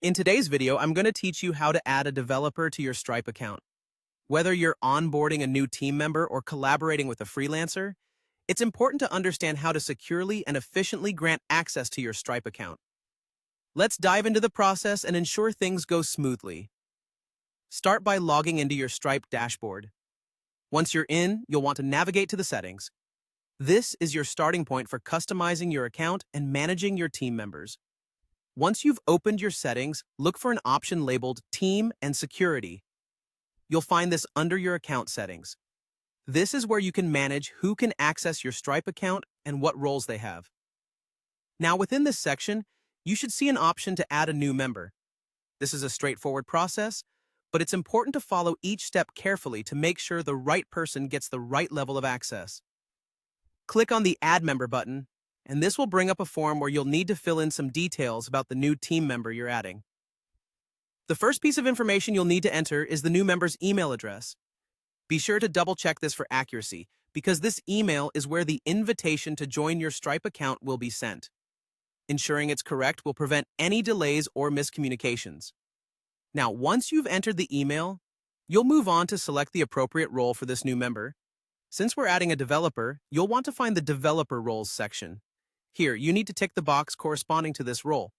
In today's video, I'm going to teach you how to add a developer to your Stripe account. Whether you're onboarding a new team member or collaborating with a freelancer, it's important to understand how to securely and efficiently grant access to your Stripe account. Let's dive into the process and ensure things go smoothly. Start by logging into your Stripe dashboard. Once you're in, you'll want to navigate to the settings. This is your starting point for customizing your account and managing your team members. Once you've opened your settings, look for an option labeled Team and Security. You'll find this under your account settings. This is where you can manage who can access your Stripe account and what roles they have. Now, within this section, you should see an option to add a new member. This is a straightforward process, but it's important to follow each step carefully to make sure the right person gets the right level of access. Click on the Add Member button, and this will bring up a form where you'll need to fill in some details about the new team member you're adding. The first piece of information you'll need to enter is the new member's email address. Be sure to double-check this for accuracy, because this email is where the invitation to join your Stripe account will be sent. Ensuring it's correct will prevent any delays or miscommunications. Now, once you've entered the email, you'll move on to select the appropriate role for this new member. Since we're adding a developer, you'll want to find the Developer Roles section. Here, you need to tick the box corresponding to this role.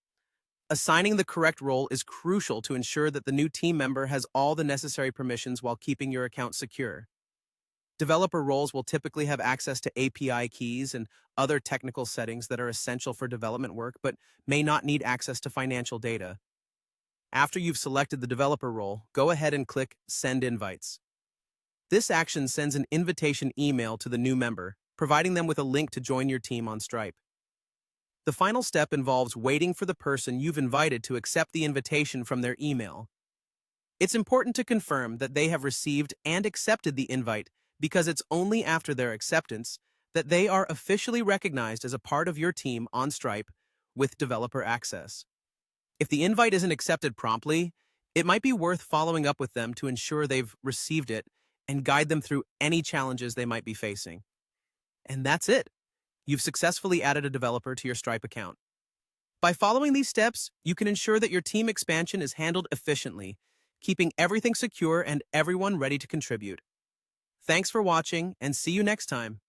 Assigning the correct role is crucial to ensure that the new team member has all the necessary permissions while keeping your account secure. Developer roles will typically have access to API keys and other technical settings that are essential for development work, but may not need access to financial data. After you've selected the developer role, go ahead and click Send Invites. This action sends an invitation email to the new member, providing them with a link to join your team on Stripe. The final step involves waiting for the person you've invited to accept the invitation from their email. It's important to confirm that they have received and accepted the invite, because it's only after their acceptance that they are officially recognized as a part of your team on Stripe with developer access. If the invite isn't accepted promptly, it might be worth following up with them to ensure they've received it and guide them through any challenges they might be facing. And that's it. You've successfully added a developer to your Stripe account. By following these steps, you can ensure that your team expansion is handled efficiently, keeping everything secure and everyone ready to contribute. Thanks for watching, and see you next time.